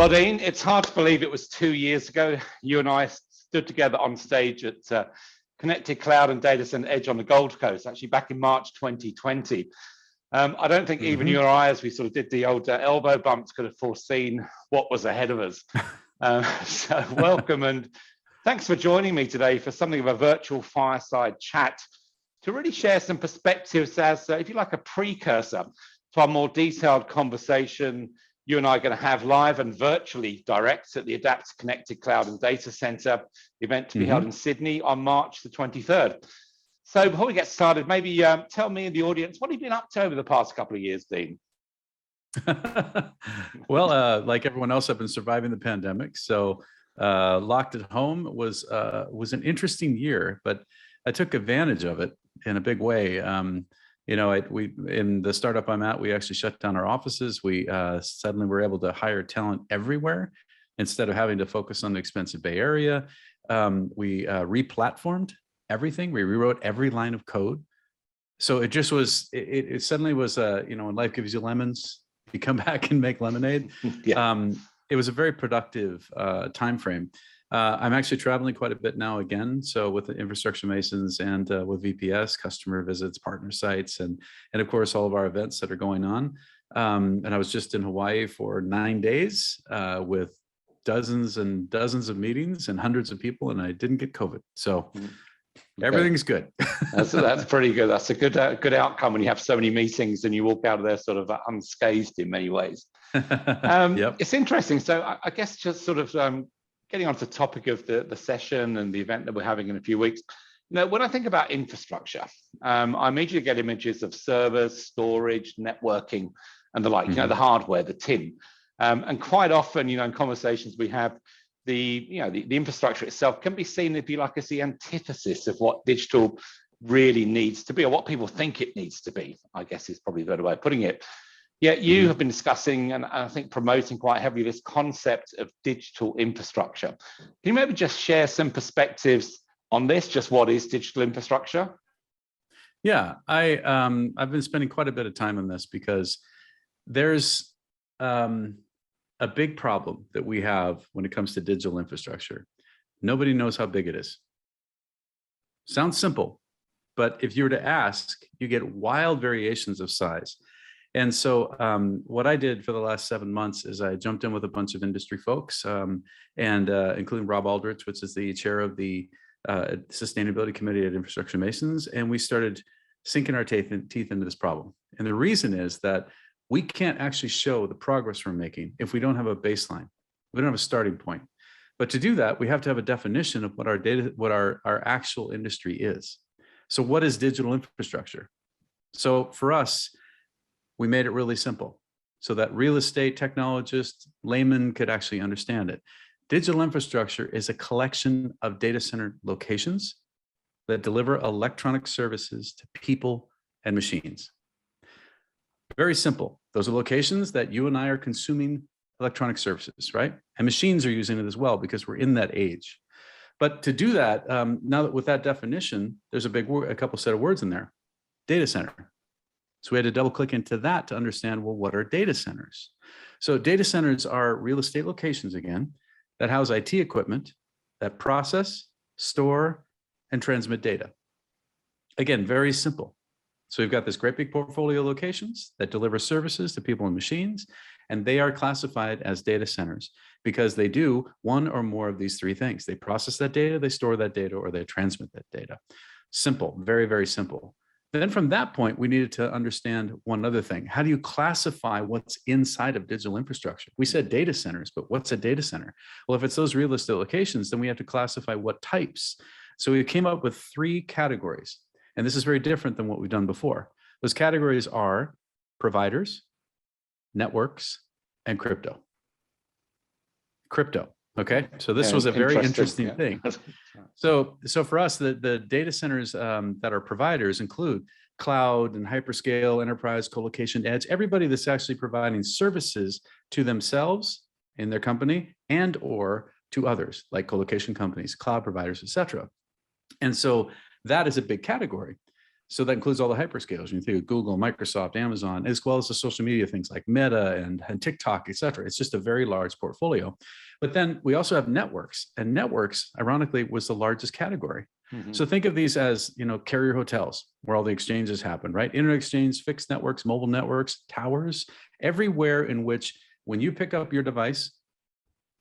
Well, Dean, it's hard to believe it was 2 years ago. You and I stood together on stage at Connected Cloud and Data Center Edge on the Gold Coast, actually back in March 2020. I don't think even you or I, as we sort of did the old elbow bumps, could have foreseen what was ahead of us. So welcome and thanks for joining me today for something of a virtual fireside chat to really share some perspectives as, if you like, a precursor to our more detailed conversation you and I are going to have live and virtually direct at the Adapt Connected Cloud and Data Center event to be held in Sydney on March the 23rd. So before we get started, maybe tell me and the audience, what have you been up to over the past couple of years, Dean? Well, like everyone else, I've been surviving the pandemic. So locked at home was an interesting year, but I took advantage of it in a big way. You know, we in the startup I'm at, we actually shut down our offices. We suddenly were able to hire talent everywhere instead of having to focus on the expensive Bay Area. We re-platformed everything. We rewrote every line of code. So it just was, it suddenly was, you know, when life gives you lemons, you come back and make lemonade. Yeah. It was a very productive time frame. I'm actually traveling quite a bit now again. So with the infrastructure masons and with VPS, customer visits, partner sites, and of course, all of our events that are going on. And I was just in Hawaii for 9 days with dozens and dozens of meetings and hundreds of people, and I didn't get COVID. So everything's good. That's pretty good. That's a good outcome when you have so many meetings and you walk out of there sort of unscathed in many ways. Yep. It's interesting. So I guess just sort of getting onto the topic of the session and the event that we're having in a few weeks. You know, when I think about infrastructure, I immediately get images of servers, storage, networking, and the like. You know, the hardware, the tin, and quite often, you know, in conversations we have, the infrastructure itself can be seen, if you like, as the antithesis of what digital really needs to be, or what people think it needs to be, I guess is probably a better way of putting it. Yet you have been discussing and I think promoting quite heavily this concept of digital infrastructure. Can you maybe just share some perspectives on this? Just what is digital infrastructure? Yeah, I've been spending quite a bit of time on this because there's a big problem that we have when it comes to digital infrastructure. Nobody knows how big it is. Sounds simple, but if you were to ask, you get wild variations of size. And so what I did for the last 7 months is I jumped in with a bunch of industry folks, and including Rob Aldrich, which is the chair of the Sustainability Committee at Infrastructure Masons, and we started sinking our teeth into this problem. And the reason is that we can't actually show the progress we're making if we don't have a baseline. We don't have a starting point. But to do that, we have to have a definition of what our actual industry is. So what is digital infrastructure? So for us, we made it really simple so that real estate technologists, laymen could actually understand it. Digital infrastructure is a collection of data center locations that deliver electronic services to people and machines. Very simple. Those are locations that you and I are consuming electronic services, right? And machines are using it as well because we're in that age. But to do that, now that with that definition, there's a couple set of words in there, data center. So we had to double click into that to understand, well, what are data centers? So data centers are real estate locations, again, that house IT equipment that process, store, and transmit data. Again, very simple. So we've got this great big portfolio of locations that deliver services to people and machines, and they are classified as data centers because they do one or more of these three things. They process that data, they store that data, or they transmit that data. Simple, very, very simple. Then from that point, we needed to understand one other thing. How do you classify what's inside of digital infrastructure? We said data centers, but what's a data center? Well, if it's those real estate locations, then we have to classify what types. So we came up with 3 categories. And this is very different than what we've done before. Those categories are providers, networks, and crypto. Crypto, okay? So this was a very interesting thing. So for us, the data centers that are providers include cloud and hyperscale, enterprise, colocation, edge, everybody that's actually providing services to themselves in their company and or to others like colocation companies, cloud providers, et cetera. And so that is a big category. So that includes all the hyperscalers. When you think of Google, Microsoft, Amazon, as well as the social media things like Meta and TikTok, et cetera. It's just a very large portfolio. But then we also have networks, and networks, ironically, was the largest category. So think of these as, carrier hotels where all the exchanges happen, right? Internet exchange, fixed networks, mobile networks, towers, everywhere in which when you pick up your device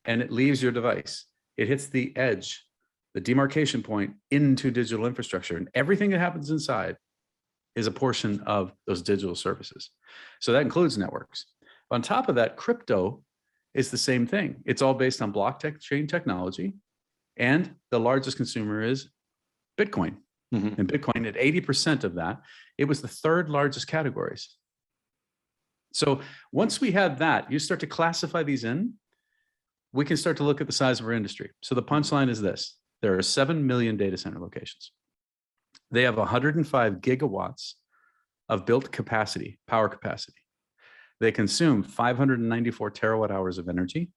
and it leaves your device, it hits the edge, the demarcation point into digital infrastructure, and everything that happens inside is a portion of those digital services. So that includes networks. On top of that, crypto is the same thing. It's all based on blockchain technology, and the largest consumer is Bitcoin. And Bitcoin at 80% of that, it was the third largest categories. So once we had that, you start to classify these in, we can start to look at the size of our industry. So the punchline is this: there are 7 million data center locations. They have 105 gigawatts of built capacity, power capacity. They consume 594 terawatt hours of energy,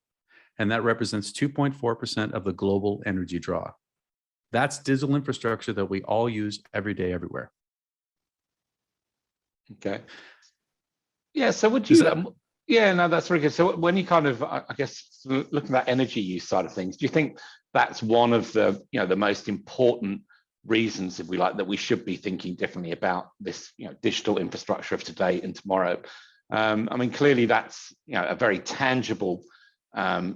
and that represents 2.4% of the global energy draw. That's digital infrastructure that we all use every day, everywhere. Okay. Yeah. So would you? Yeah. No, that's very good. So when you kind of, I guess, looking at energy use side of things, do you think that's one of the, the most important reasons, if we like, that we should be thinking differently about this, digital infrastructure of today and tomorrow? I mean, clearly that's, a very tangible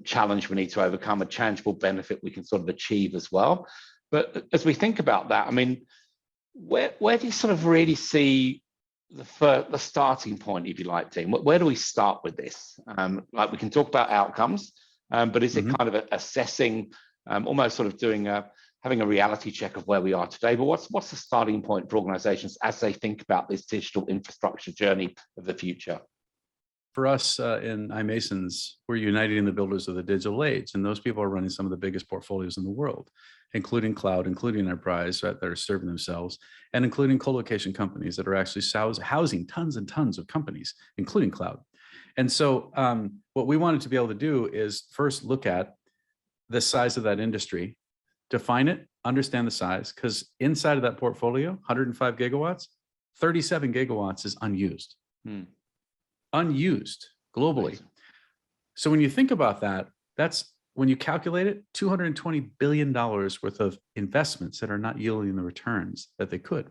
challenge we need to overcome, a tangible benefit we can sort of achieve as well. But as we think about that, I mean, where do you sort of really see the starting point, if you like, Dean? Where do we start with this? Like, we can talk about outcomes, but is it kind of assessing, almost sort of doing having a reality check of where we are today? But what's the starting point for organizations as they think about this digital infrastructure journey of the future? For us in iMasons, we're uniting the builders of the digital age, and those people are running some of the biggest portfolios in the world, including cloud, including enterprise, right, that are serving themselves, and including co-location companies that are actually housing tons and tons of companies, including cloud. And so what we wanted to be able to do is first look at the size of that industry, define it, understand the size, because inside of that portfolio, 105 gigawatts, 37 gigawatts is unused. Unused globally. So when you think about that, that's when you calculate it, $220 billion worth of investments that are not yielding the returns that they could.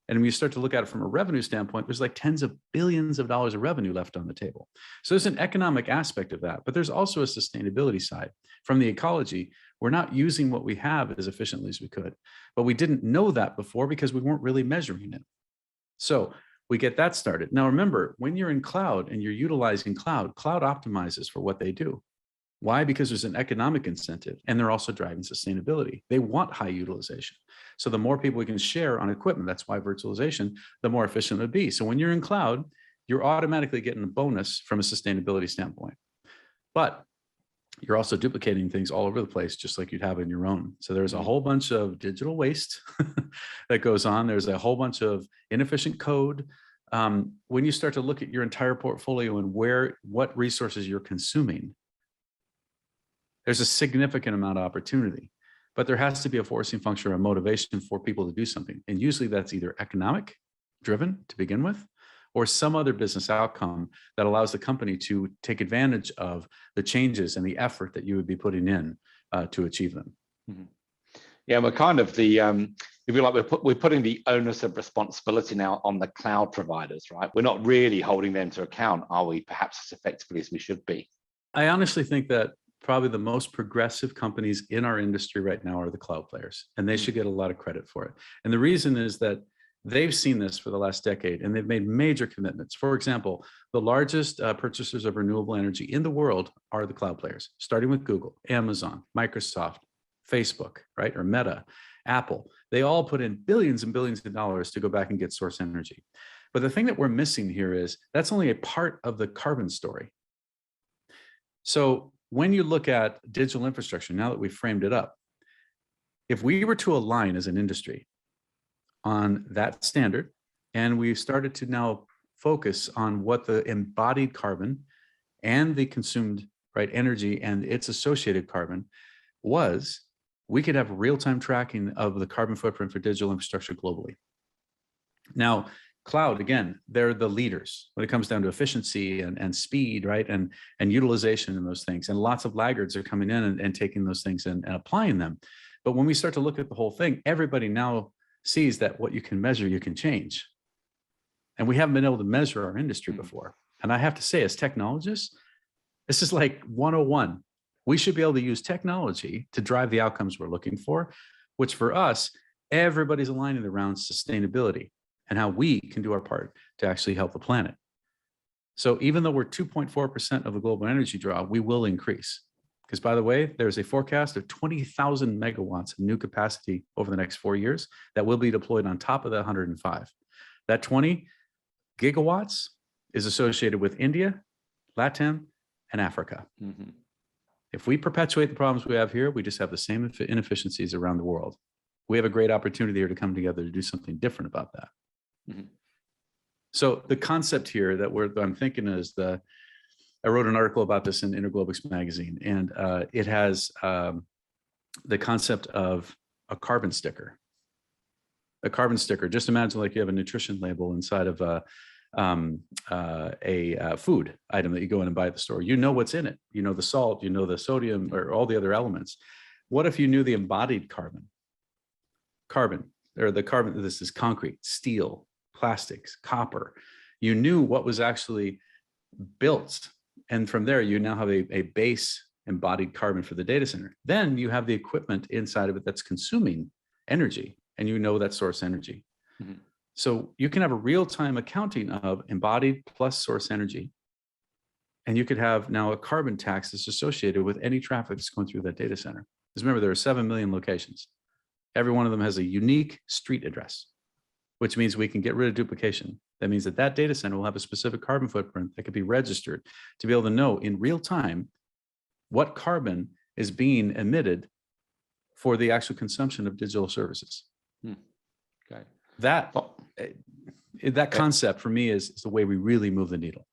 And when you start to look at it from a revenue standpoint, there's like tens of billions of dollars of revenue left on the table. So there's an economic aspect of that, but there's also a sustainability side. From the ecology, we're not using what we have as efficiently as we could, but we didn't know that before because we weren't really measuring it. So we get that started. Now, remember, when you're in cloud and you're utilizing cloud optimizes for what they do. Why? Because there's an economic incentive, and they're also driving sustainability. They want high utilization. So the more people we can share on equipment, that's why virtualization, the more efficient it would be. So when you're in cloud, you're automatically getting a bonus from a sustainability standpoint. But you're also duplicating things all over the place, just like you'd have in your own. So there's a whole bunch of digital waste that goes on. There's a whole bunch of inefficient code. When you start to look at your entire portfolio and what resources you're consuming, there's a significant amount of opportunity, but there has to be a forcing function or a motivation for people to do something. And usually that's either economic driven to begin with, or some other business outcome that allows the company to take advantage of the changes and the effort that you would be putting in to achieve them. Yeah, we're kind of the, if you like, we're putting the onus of responsibility now on the cloud providers, right? We're not really holding them to account, are we, perhaps as effectively as we should be? I honestly think that probably the most progressive companies in our industry right now are the cloud players, and they should get a lot of credit for it. And the reason is that they've seen this for the last decade, and they've made major commitments. For example, the largest purchasers of renewable energy in the world are the cloud players, starting with Google, Amazon, Microsoft, Facebook, right? Or Meta, Apple. They all put in billions and billions of dollars to go back and get source energy. But the thing that we're missing here is that's only a part of the carbon story. So when you look at digital infrastructure, now that we've framed it up, if we were to align as an industry on that standard, and we started to now focus on what the embodied carbon and the consumed, right, energy and its associated carbon was, we could have real-time tracking of the carbon footprint for digital infrastructure globally. Now, cloud, again, they're the leaders when it comes down to efficiency and speed, right? And utilization and those things. And lots of laggards are coming in and taking those things and applying them. But when we start to look at the whole thing, everybody now sees that what you can measure, you can change. And we haven't been able to measure our industry before. And I have to say, as technologists, this is like 101. We should be able to use technology to drive the outcomes we're looking for, which for us, everybody's aligning around sustainability and how we can do our part to actually help the planet. So even though we're 2.4% of the global energy draw, we will increase. Because by the way, there's a forecast of 20,000 megawatts of new capacity over the next 4 years that will be deployed on top of the 105. That 20 gigawatts is associated with India, LATAM, and Africa. Mm-hmm. If we perpetuate the problems we have here, we just have the same inefficiencies around the world. We have a great opportunity here to come together to do something different about that. Mm-hmm. So the concept here that I'm thinking is I wrote an article about this in Interglobix magazine, and it has the concept of a carbon sticker. A carbon sticker. Just imagine like you have a nutrition label inside of a food item that you go in and buy at the store. You know what's in it. You know the salt. You know the sodium or all the other elements. What if you knew the embodied carbon? This is concrete, steel, plastics, copper. You knew what was actually built. And from there, you now have a base embodied carbon for the data center. Then you have the equipment inside of it that's consuming energy, and you know that source energy. Mm-hmm. So you can have a real-time accounting of embodied plus source energy. And you could have now a carbon tax that's associated with any traffic that's going through that data center. Because remember, there are 7 million locations. Every one of them has a unique street address, which means we can get rid of duplication. That means that data center will have a specific carbon footprint that could be registered to be able to know in real time what carbon is being emitted for the actual consumption of digital services. Okay. That concept for me is the way we really move the needle.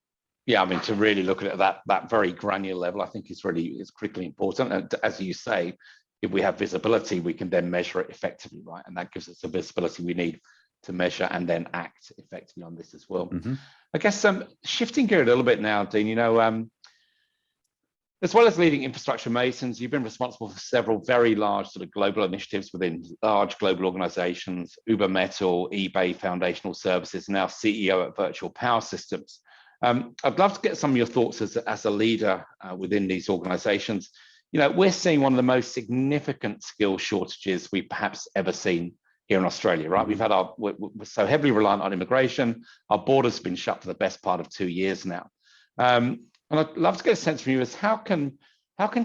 Yeah, I mean, to really look at it at that very granular level, I think is critically important. And as you say, if we have visibility, we can then measure it effectively, right? And that gives us the visibility we need to measure and then act effectively on this as well. Mm-hmm. I guess shifting gear a little bit now, Dean, as well as leading infrastructure masons, you've been responsible for several very large sort of global initiatives within large global organizations, Uber Metal, eBay Foundational Services, now CEO at Virtual Power Systems. I'd love to get some of your thoughts as a leader within these organizations. We're seeing one of the most significant skill shortages we've perhaps ever seen here in Australia, right? Mm-hmm. We're so heavily reliant on immigration. Our borders have been shut for the best part of 2 years now. And I'd love to get a sense from you as how can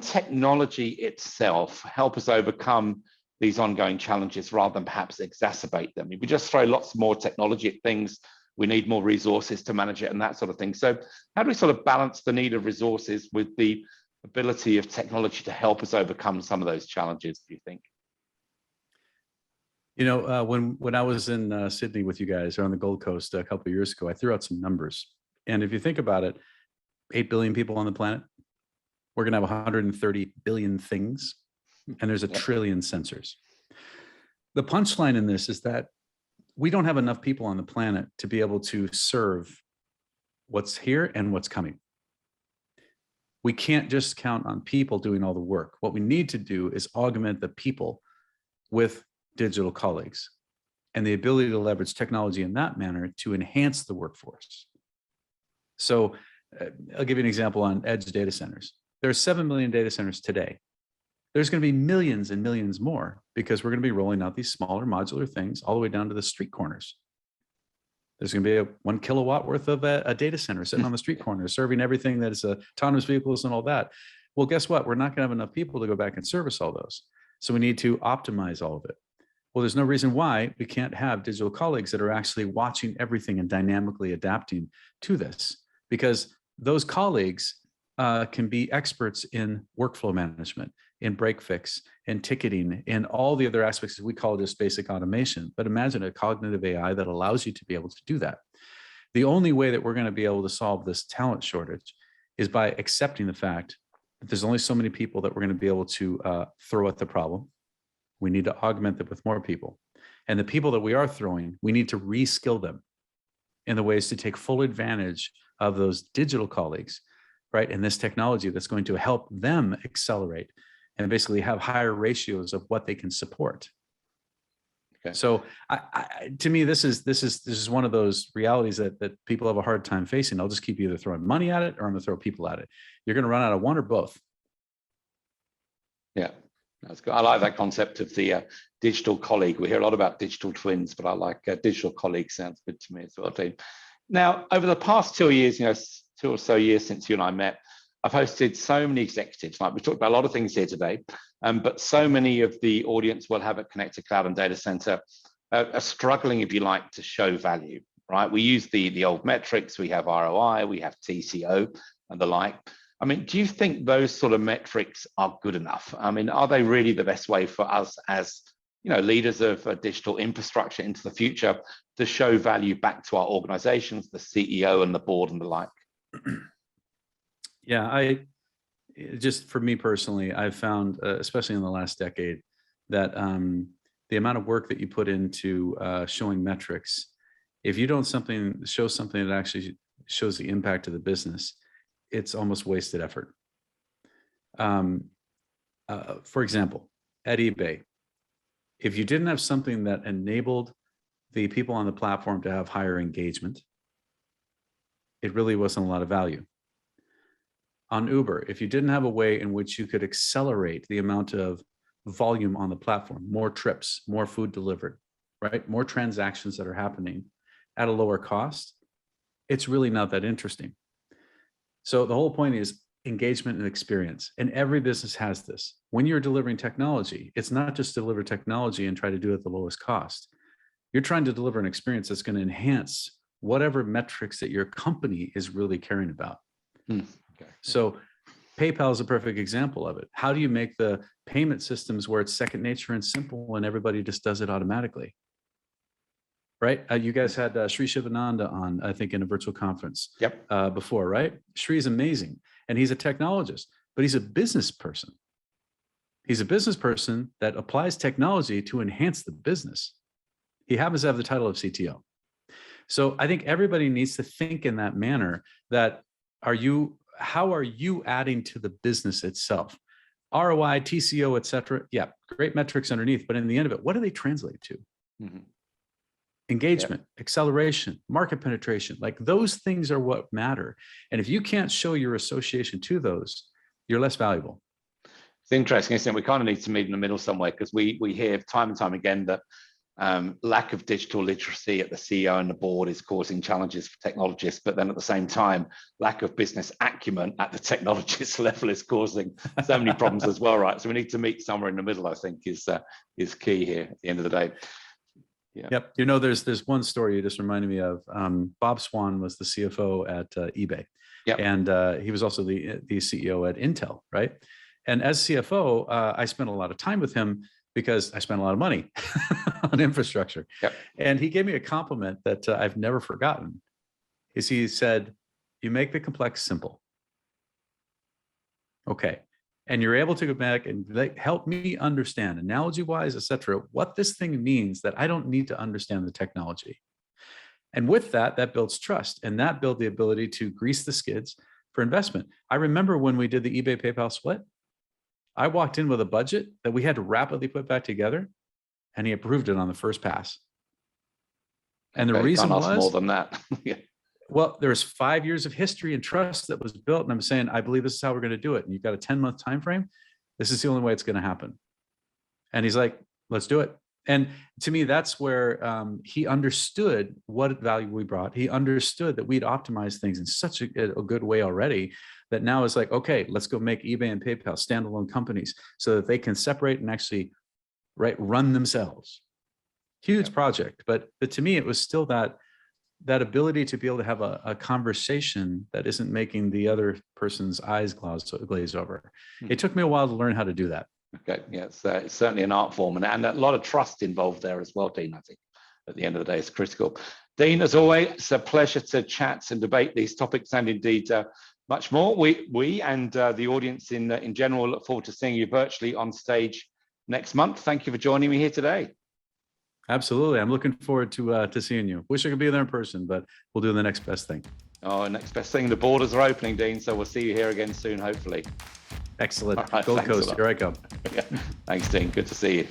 technology itself help us overcome these ongoing challenges rather than perhaps exacerbate them? If we just throw lots more technology at things, we need more resources to manage it and that sort of thing. So how do we sort of balance the need of resources with the ability of technology to help us overcome some of those challenges, do you think? When I was in Sydney with you guys or on the Gold Coast a couple of years ago, I threw out some numbers. And if you think about it, 8 billion people on the planet, we're going to have 130 billion things, and there's a trillion sensors. The punchline in this is that we don't have enough people on the planet to be able to serve what's here and what's coming. We can't just count on people doing all the work. What we need to do is augment the people with digital colleagues and the ability to leverage technology in that manner to enhance the workforce. So I'll give you an example on edge data centers. There are 7 million data centers today. There's going to be millions and millions more because we're going to be rolling out these smaller modular things all the way down to the street corners. There's going to be 1 kilowatt worth of a data center sitting on the street corner, serving everything that is autonomous vehicles and all that. Well, guess what? We're not going to have enough people to go back and service all those. So we need to optimize all of it. Well, there's no reason why we can't have digital colleagues that are actually watching everything and dynamically adapting to this, because those colleagues can be experts in workflow management, in break fix, in ticketing, in all the other aspects that we call just basic automation. But imagine a cognitive AI that allows you to be able to do that. The only way that we're going to be able to solve this talent shortage is by accepting the fact that there's only so many people that we're going to be able to throw at the problem. We need to augment it with more people. And the people that we are throwing, we need to reskill them in the ways to take full advantage of those digital colleagues, right? And this technology that's going to help them accelerate and basically have higher ratios of what they can support. Okay. So to me, this is one of those realities that people have a hard time facing. I'll just keep either throwing money at it or I'm gonna throw people at it. You're gonna run out of one or both. Yeah, that's good. I like that concept of the digital colleague. We hear a lot about digital twins, but I like digital colleague. Sounds good to me as well, Dean. Now, over the past 2 years, 2 or so years since you and I met, I've hosted so many executives. Like we talked about a lot of things here today, but so many of the audience will have a connected cloud and data center are struggling, if you like, to show value, right? We use the old metrics. We have ROI, we have TCO and the like. I mean, do you think those sort of metrics are good enough? I mean, are they really the best way for us as leaders of digital infrastructure into the future to show value back to our organizations, the CEO and the board and the like? Yeah, just for me personally, I've found, especially in the last decade, that the amount of work that you put into showing metrics, if you don't show something that actually shows the impact of the business, it's almost wasted effort. For example, at eBay, if you didn't have something that enabled the people on the platform to have higher engagement, it really wasn't a lot of value. On Uber, if you didn't have a way in which you could accelerate the amount of volume on the platform, more trips, more food delivered, right? More transactions that are happening at a lower cost, it's really not that interesting. So the whole point is engagement and experience. And every business has this. When you're delivering technology, it's not just deliver technology and try to do it at the lowest cost. You're trying to deliver an experience that's going to enhance whatever metrics that your company is really caring about. Okay. So PayPal is a perfect example of it. How do you make the payment systems where it's second nature and simple and everybody just does it automatically? Right? You guys had Sri Shivananda on, I think, in a virtual conference before, right? Sri is amazing. And he's a technologist, but he's a business person. He's a business person that applies technology to enhance the business. He happens to have the title of CTO. So I think everybody needs to think in that manner that how are you adding to the business itself? ROI, TCO, et cetera. Yeah, great metrics underneath, but in the end of it, what do they translate to? Mm-hmm. Engagement, acceleration, market penetration, like those things are what matter. And if you can't show your association to those, you're less valuable. It's interesting, isn't it? We kind of need to meet in the middle somewhere, because we hear time and time again that lack of digital literacy at the CEO and the board is causing challenges for technologists, but then at the same time, lack of business acumen at the technologist level is causing so many problems as well, right? So we need to meet somewhere in the middle, I think, is key here at the end of the day. Yeah. Yep. There's one story you just reminded me of. Bob Swan was the CFO at eBay, and he was also the CEO at Intel, right? And as CFO, I spent a lot of time with him because I spent a lot of money on infrastructure. Yep. And he gave me a compliment that I've never forgotten. He said, "You make the complex simple." Okay. And you're able to go back and help me understand, analogy-wise, et cetera, what this thing means that I don't need to understand the technology. And with that builds trust, and that builds the ability to grease the skids for investment. I remember when we did the eBay PayPal split, I walked in with a budget that we had to rapidly put back together, and he approved it on the first pass. And the reason was more than that. Yeah. Well, there's 5 years of history and trust that was built. And I'm saying, I believe this is how we're going to do it. And you've got a 10-month time frame. This is the only way it's going to happen. And he's like, let's do it. And to me, that's where he understood what value we brought. He understood that we'd optimized things in such a good way already that now it's like, okay, let's go make eBay and PayPal standalone companies so that they can separate and actually run themselves. Huge project. But to me, it was still that ability to be able to have a conversation that isn't making the other person's eyes glaze over. It took me a while to learn how to do that. Okay, yeah, it's certainly an art form, and a lot of trust involved there as well, Dean. I think at the end of the day, it's critical. Dean, as always, it's a pleasure to chat and debate these topics, and indeed much more. We and the audience in general look forward to seeing you virtually on stage next month. Thank you for joining me here today. Absolutely. I'm looking forward to seeing you. Wish I could be there in person, but we'll do the next best thing. Oh, next best thing. The borders are opening, Dean. So we'll see you here again soon, hopefully. Excellent. All right, Gold thanks a Coast, lot. here I come. Yeah. Thanks, Dean. Good to see you.